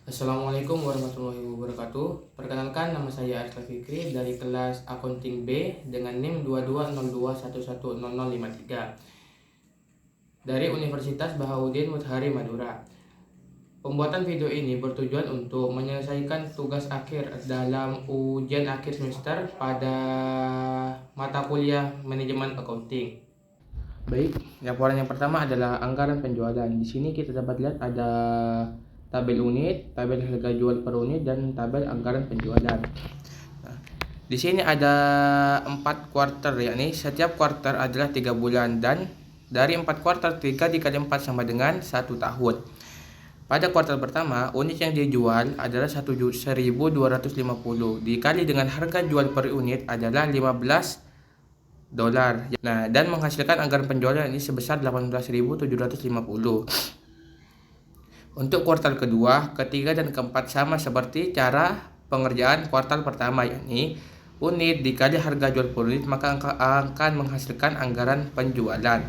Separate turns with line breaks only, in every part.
Assalamualaikum warahmatullahi wabarakatuh. Perkenalkan, nama saya Arsla Fikri dari kelas Accounting B dengan NIM 2202110053 dari Universitas Bahaudin Mutahari Madura. Pembuatan video ini bertujuan untuk menyelesaikan tugas akhir dalam ujian akhir semester pada mata kuliah Manajemen Accounting. Baik, laporan yang pertama adalah anggaran penjualan. Di sini kita dapat lihat ada tabel unit, tabel harga jual per unit, dan tabel anggaran penjualan. Nah, di sini ada 4 kuarter, yakni setiap kuarter adalah 3 bulan, dan dari 4 kuarter 3 dikali 4 sama dengan 1 tahun. Pada kuartal pertama, unit yang dijual adalah 1.250 dikali dengan harga jual per unit adalah $15. Nah, dan menghasilkan anggaran penjualan ini sebesar 18.750. Untuk kuartal kedua, ketiga, dan keempat sama seperti cara pengerjaan kuartal pertama, yakni unit dikali harga jual per unit, maka akan menghasilkan anggaran penjualan.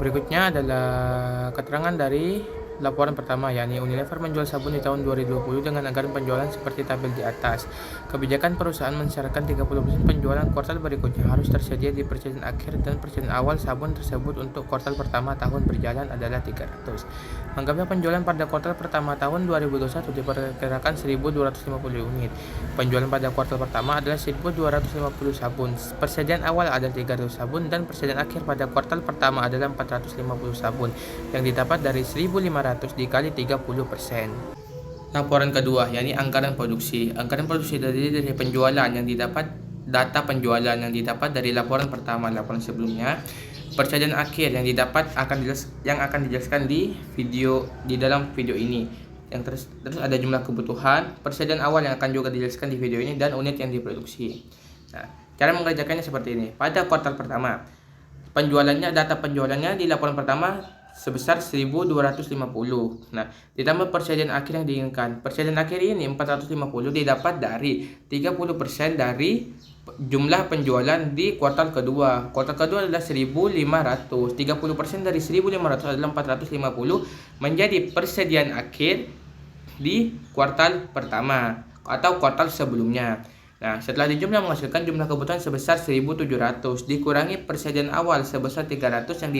Berikutnya adalah keterangan dari laporan pertama, yakni Unilever menjual sabun di tahun 2020 dengan anggaran penjualan seperti tabel di atas. Kebijakan perusahaan mensyaratkan 30% penjualan kuartal berikutnya harus tersedia di persediaan akhir dan persediaan awal sabun tersebut untuk kuartal pertama tahun berjalan adalah 300. Anggapnya penjualan pada kuartal pertama tahun 2021 diperkirakan 1.250 unit. Penjualan pada kuartal pertama adalah 1.250 sabun. Persediaan awal adalah 300 sabun dan persediaan akhir pada kuartal pertama adalah 450 sabun yang didapat dari 1.500 dikali 30%. Laporan kedua, yakni anggaran produksi. Anggaran produksi terdiri dari penjualan yang didapat, data penjualan yang didapat dari laporan pertama, laporan sebelumnya. Persediaan akhir yang didapat akan dijelaskan di dalam video ini. Terus ada jumlah kebutuhan, persediaan awal yang akan juga dijelaskan di video ini, dan unit yang diproduksi. Nah, cara mengerjakannya seperti ini. Pada kuartal pertama, data penjualannya di laporan pertama sebesar 1.250. Nah, ditambah persediaan akhir yang diinginkan. Persediaan akhir ini 450 didapat dari 30% dari jumlah penjualan di kuartal kedua. Kuartal kedua adalah 1.500. 30% dari 1.500 adalah 450 menjadi persediaan akhir di kuartal pertama atau kuartal sebelumnya. Nah, setelah dijumlah menghasilkan jumlah kebutuhan sebesar 1.700 dikurangi persediaan awal sebesar 300 yang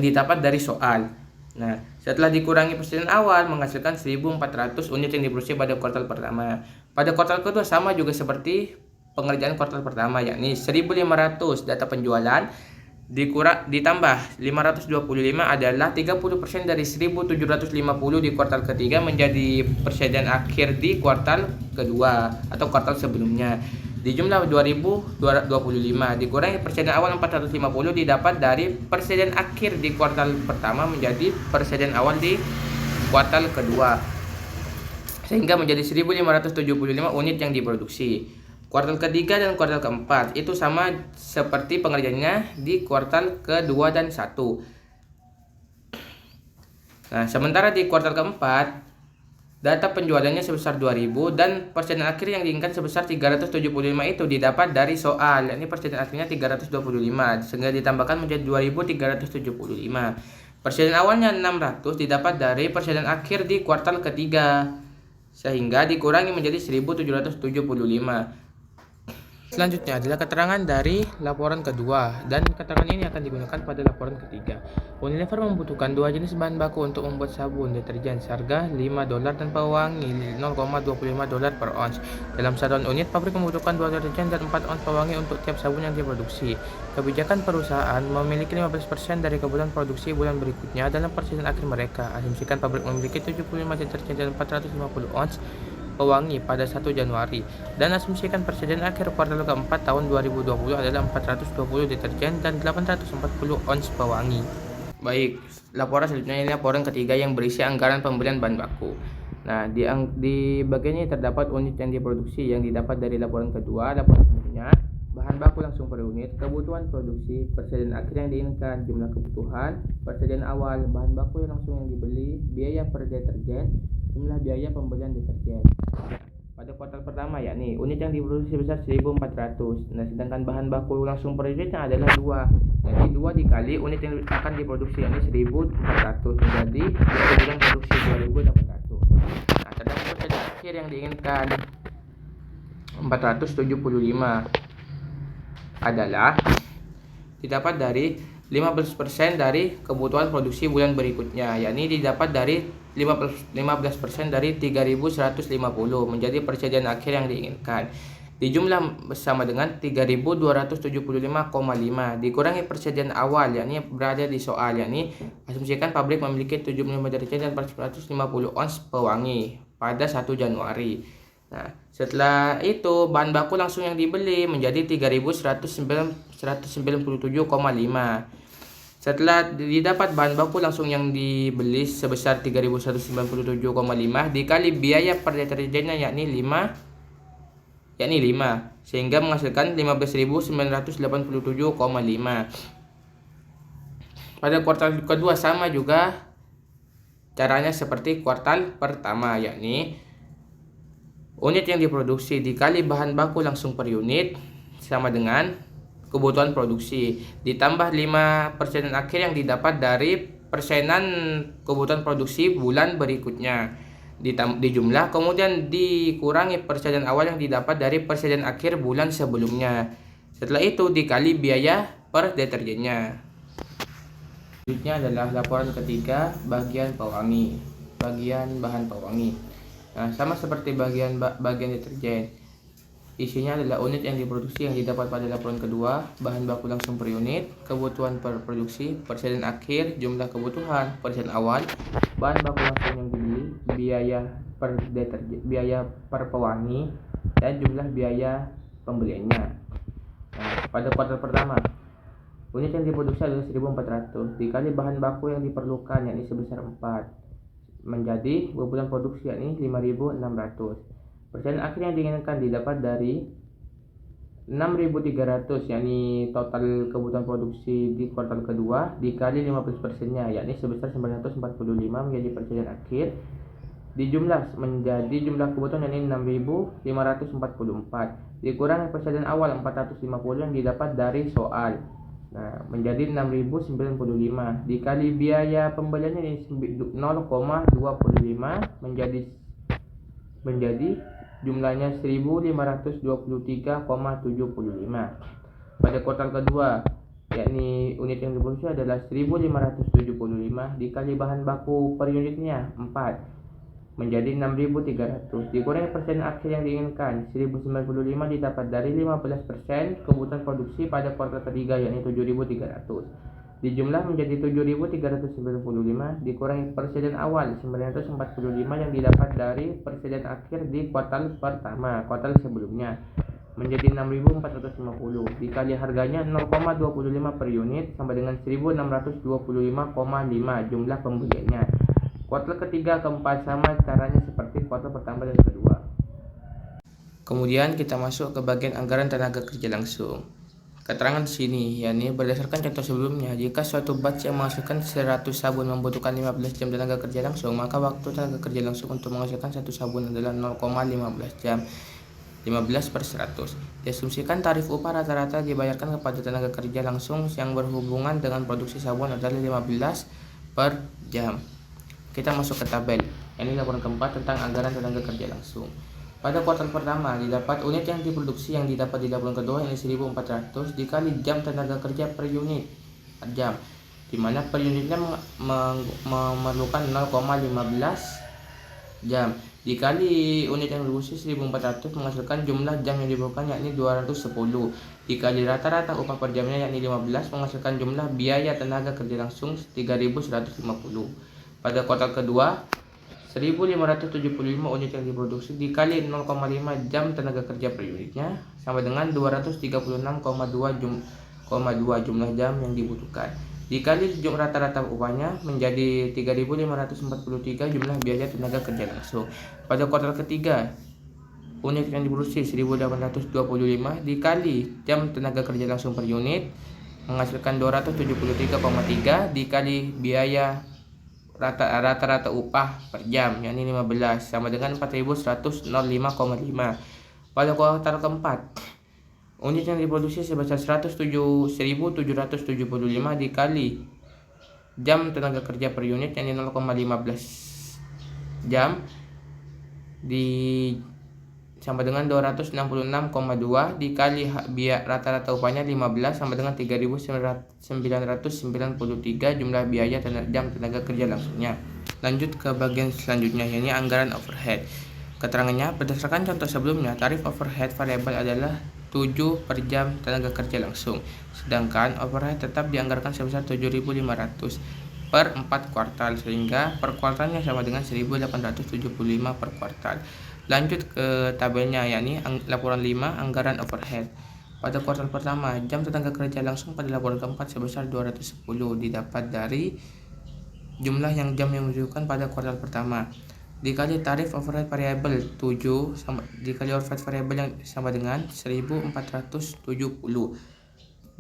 didapat dari soal. Nah, setelah dikurangi persediaan awal menghasilkan 1.400 unit yang diproduksi pada kuartal pertama. Pada kuartal kedua sama juga seperti pengerjaan kuartal pertama, yakni 1.500 data penjualan ditambah 525 adalah 30% dari 1.750 di kuartal ketiga menjadi persediaan akhir di kuartal kedua atau kuartal sebelumnya. Di jumlah 2.025 dikurangi persediaan awal 450 didapat dari persediaan akhir di kuartal pertama menjadi persediaan awal di kuartal kedua, sehingga menjadi 1.575 unit yang diproduksi. Kuartal ketiga dan kuartal keempat itu sama seperti pengerjaannya di kuartal kedua dan 1. Nah, sementara di kuartal keempat data penjualannya sebesar 2.000 dan persediaan akhir yang diinginkan sebesar 375 itu didapat dari soal. Ini persediaan akhirnya 325 sehingga ditambahkan menjadi 2.375. Persediaan awalnya 600 didapat dari persediaan akhir di kuartal ketiga sehingga dikurangi menjadi 1.775. Selanjutnya adalah keterangan dari laporan kedua, dan keterangan ini akan digunakan pada laporan ketiga. Unilever membutuhkan 2 jenis bahan baku untuk membuat sabun deterjen seharga $5 dan pewangi $0,25 per ons. Dalam satuan unit, pabrik membutuhkan 2 deterjen dan 4 ons pewangi untuk tiap sabun yang diproduksi. Kebijakan perusahaan memiliki 15% dari kebutuhan produksi bulan berikutnya dalam persediaan akhir mereka. Asumsikan pabrik memiliki 75 deterjen dan 450 ons pewangi pada 1 Januari dan asumsikan persediaan akhir kuartal keempat tahun 2020 adalah 420 deterjen dan 840 ons pewangi. Baik, laporan selanjutnya ini laporan ketiga yang berisi anggaran pembelian bahan baku. Nah, di bagian ini terdapat unit yang diproduksi yang didapat dari laporan kedua. Laporan sebelumnya, bahan baku langsung per unit, kebutuhan produksi, persediaan akhir yang diinginkan, jumlah kebutuhan, persediaan awal, bahan baku yang langsung yang dibeli, biaya per deterjen, jumlah biaya pembelian deterjen. pada kuartal pertama, yakni unit yang diproduksi sebesar 1.400. Nah, sedangkan bahan baku langsung per unitnya adalah 2. Jadi 2 dikali unit yang akan diproduksi, yakni 1.400, menjadi bidang produksi 2.800. Nah, terdapat persediaan akhir yang diinginkan 475 adalah didapat dari 15% dari kebutuhan produksi bulan berikutnya, yakni didapat dari 15% dari 3.150 menjadi persediaan akhir yang diinginkan. Dijumlah bersama dengan 3.275,5 dikurangi persediaan awal, yakni berada di soal, yakni asumsikan pabrik memiliki 75 deterjen dan 450 ons pewangi pada 1 Januari. Nah, setelah itu bahan baku langsung yang dibeli menjadi 3.197,5. Setelah didapat bahan baku langsung yang dibeli sebesar 3.197,5 dikali biaya per deterjennya, yakni 5, sehingga menghasilkan 15.987,5. Pada kuartal kedua sama juga caranya seperti kuartal pertama, yakni unit yang diproduksi dikali bahan baku langsung per unit sama dengan kebutuhan produksi ditambah 5% akhir yang didapat dari persenan kebutuhan produksi bulan berikutnya dijumlah, kemudian dikurangi persediaan awal yang didapat dari persediaan akhir bulan sebelumnya. Setelah itu dikali biaya per deterjennya. Selanjutnya adalah laporan ketiga, bagian pewangi, bagian bahan pewangi. Nah, sama seperti bagian deterjen, isinya adalah unit yang diproduksi yang didapat pada laporan kedua, bahan baku langsung per unit, kebutuhan per produksi, persediaan akhir, jumlah kebutuhan, persediaan awal, bahan baku langsung yang dibeli, biaya per pewangi, dan jumlah biaya pembeliannya. Nah, pada kuartal pertama, unit yang diproduksi adalah 1.400 dikali bahan baku yang diperlukan, yakni sebesar 4, menjadi kebutuhan produksi, yakni 5.600. Persediaan akhir yang diinginkan didapat dari 6.300, yakni total kebutuhan produksi di kuartal kedua dikali 15%-nya, yakni sebesar 945 menjadi persediaan akhir, dijumlah menjadi jumlah kebutuhan, yakni 6.544, dikurangi persediaan awal 450 yang didapat dari soal. Nah, menjadi 6.095 dikali biaya pembeliannya ini 0,25 menjadi jumlahnya 1.523,75. Pada kuartal kedua, yakni unit yang diproduksi adalah 1.575 dikali bahan baku per unitnya 4, menjadi 6.300, dikurangi persediaan akhir yang diinginkan 1.095 didapat dari 15% kebutuhan produksi pada kuartal ketiga, yakni 7.300, dijumlah menjadi 7.395 dikurangi persediaan awal 945 yang didapat dari persediaan akhir di kuartal pertama, kuartal sebelumnya, menjadi 6.450 dikali harganya 0,25 per unit sama dengan 1.625,5 jumlah pembeliannya. Kuartal ketiga keempat sama caranya seperti kuartal pertama dan kedua. Kemudian kita masuk ke bagian anggaran tenaga kerja langsung. Keterangan sini, yakni berdasarkan contoh sebelumnya, jika suatu batch yang menghasilkan 100 sabun membutuhkan 15 jam tenaga kerja langsung, maka waktu tenaga kerja langsung untuk menghasilkan satu sabun adalah 0,15 jam. 15/100. Diasumsikan tarif upah rata-rata dibayarkan kepada tenaga kerja langsung yang berhubungan dengan produksi sabun adalah 15 per jam. Kita masuk ke tabel. Ini laporan keempat tentang anggaran tenaga kerja langsung. Pada kuartal pertama, didapat unit yang diproduksi yang didapat di laporan kedua, ini 1.400 dikali jam tenaga kerja per unit per jam, di mana per unitnya memerlukan 0,15 jam, dikali unit yang diproduksi 1.400 menghasilkan jumlah jam yang diperlukan, yakni 210, dikali rata-rata upah per jamnya, yakni 15, menghasilkan jumlah biaya tenaga kerja langsung 3.150. Pada kuartal kedua, 1.575 unit yang diproduksi dikali 0,5 jam tenaga kerja per unitnya sama dengan 236,2 jumlah jam yang dibutuhkan, dikali rata-rata upahnya menjadi 3.543 jumlah biaya tenaga kerja langsung. Pada kuartal ketiga, unit yang diproduksi 1.825 dikali jam tenaga kerja langsung per unit menghasilkan 273,3 dikali biaya rata-rata upah per jam yakni 15 sama dengan 4.105,5. Pada kuartal keempat, unit yang diproduksi sebesar 107.775 dikali jam tenaga kerja per unit yakni 0,15 jam sama dengan 266,2 dikali biaya rata-rata upahnya 15 sama dengan 3.993 jumlah biaya jam tenaga kerja langsungnya. Lanjut ke bagian selanjutnya yakni anggaran overhead. Keterangannya, berdasarkan contoh sebelumnya, tarif overhead variabel adalah 7 per jam tenaga kerja langsung, sedangkan overhead tetap dianggarkan sebesar 7.500 per 4 kuartal, sehingga per kuartalnya sama dengan 1.875 per kuartal. Lanjut ke tabelnya yakni laporan 5 anggaran overhead. Pada kuartal pertama, jam tenaga kerja langsung pada laporan keempat sebesar 210 didapat dari jumlah jam yang dirujukan pada kuartal pertama dikali tarif overhead variabel 7 dikali overhead variabel yang sama dengan 1.470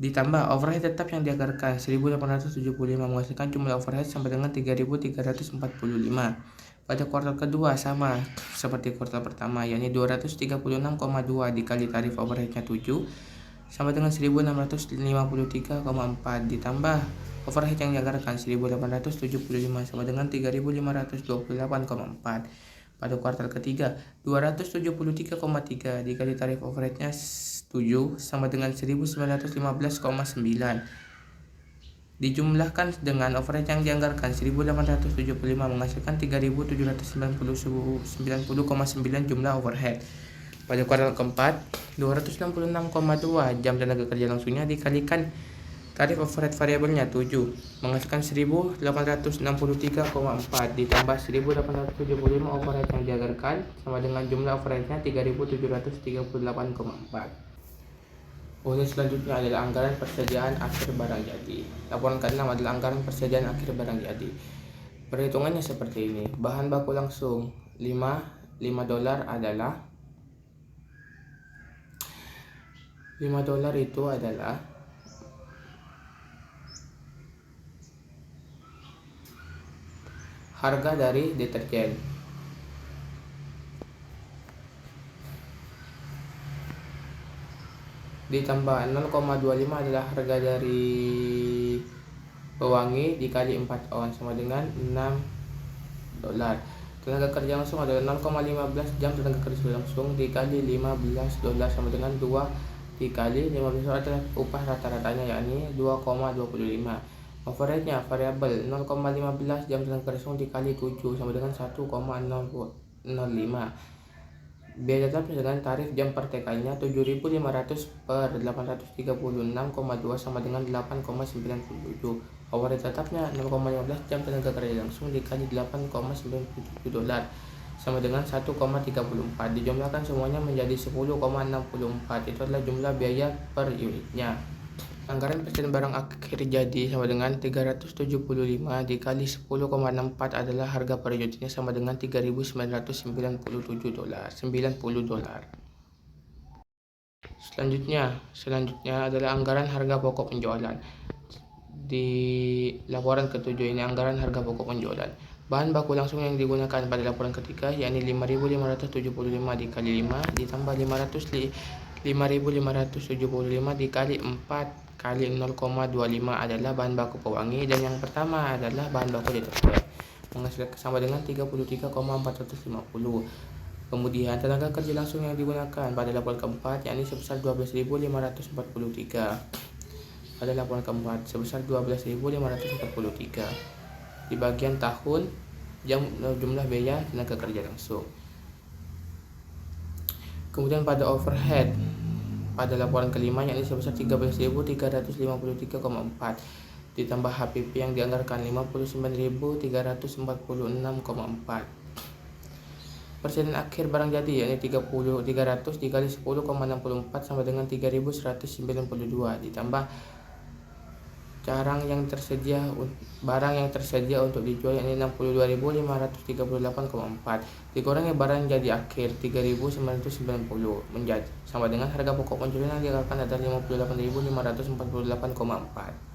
ditambah overhead tetap yang dianggarkan 1.875 menghasilkan jumlah overhead sama dengan 3.345. Pada kuartal kedua sama seperti kuartal pertama yakni 236,2 dikali tarif overheadnya 7 sama dengan 1.653,4 ditambah overhead yang dianggarkan 1.875 sama dengan 3.528,4. Pada kuartal ketiga 273,3 dikali tarif overheadnya 7 sama dengan 1.915,9 dijumlahkan dengan overhead yang dianggarkan 1.875 menghasilkan 3.790,9 jumlah overhead. Pada kuartal keempat 266,2 jam tenaga kerja langsungnya dikalikan tarif overhead variabelnya 7 menghasilkan 1.863,4 ditambah 1.875 overhead yang dianggarkan sama dengan jumlah overheadnya 3.738,4. Unit selanjutnya adalah anggaran persediaan akhir barang jadi. Laporan ke-6 adalah anggaran persediaan akhir barang jadi. Perhitungannya seperti ini. Bahan baku langsung $5 adalah $5 itu adalah harga dari deterjen. Ditambah 0,25 adalah harga dari pewangi dikali 4 on sama dengan $6. Tenaga kerja langsung adalah 0,15 jam tenaga kerja langsung dikali $15 sama dengan 2 dikali 15 adalah upah rata-ratanya yakni 2,25. Overheadnya variabel 0,15 jam tenaga kerja langsung dikali 7 sama dengan 1,005. Biaya tetap dengan tarif jam per TK-nya 7.500 per 836,2 sama dengan 8,97. Overhead tetapnya 0,15 jam tenaga kerja langsung dikali $8,97 sama dengan 1,34. Dijumlahkan semuanya menjadi 10,64. Itu adalah jumlah biaya per unitnya. Anggaran persediaan barang akhir jadi sama dengan 375 dikali 10,64 adalah harga per unitnya sama dengan $3.997. Selanjutnya adalah anggaran harga pokok penjualan. Di laporan ke-7 ini anggaran harga pokok penjualan. Bahan baku langsung yang digunakan pada laporan ketiga yakni 5.575 dikali 5 ditambah 5.575 dikali 4 kali 0,25 adalah bahan baku pewangi dan yang pertama adalah bahan baku deterjen menghasilkan sama dengan 33,450. Kemudian tenaga kerja langsung yang digunakan pada laporan keempat yakni sebesar 12.543. Pada laporan keempat sebesar 12.543 di bagian tahun jumlah biaya tenaga kerja langsung. Kemudian pada overhead pada laporan kelima yakni sebesar 13.353,4 ditambah HPP yang dianggarkan 59.346,4. Persediaan akhir barang jadi yakni 300 dikali 10,64 sama dengan 3.192 ditambah barang yang tersedia untuk dijual yakni 62.538,4 dikurangi barang jadi akhir 3.990 menjadi sama dengan harga pokok penjualan yang dianggarkan adalah 58.548,4.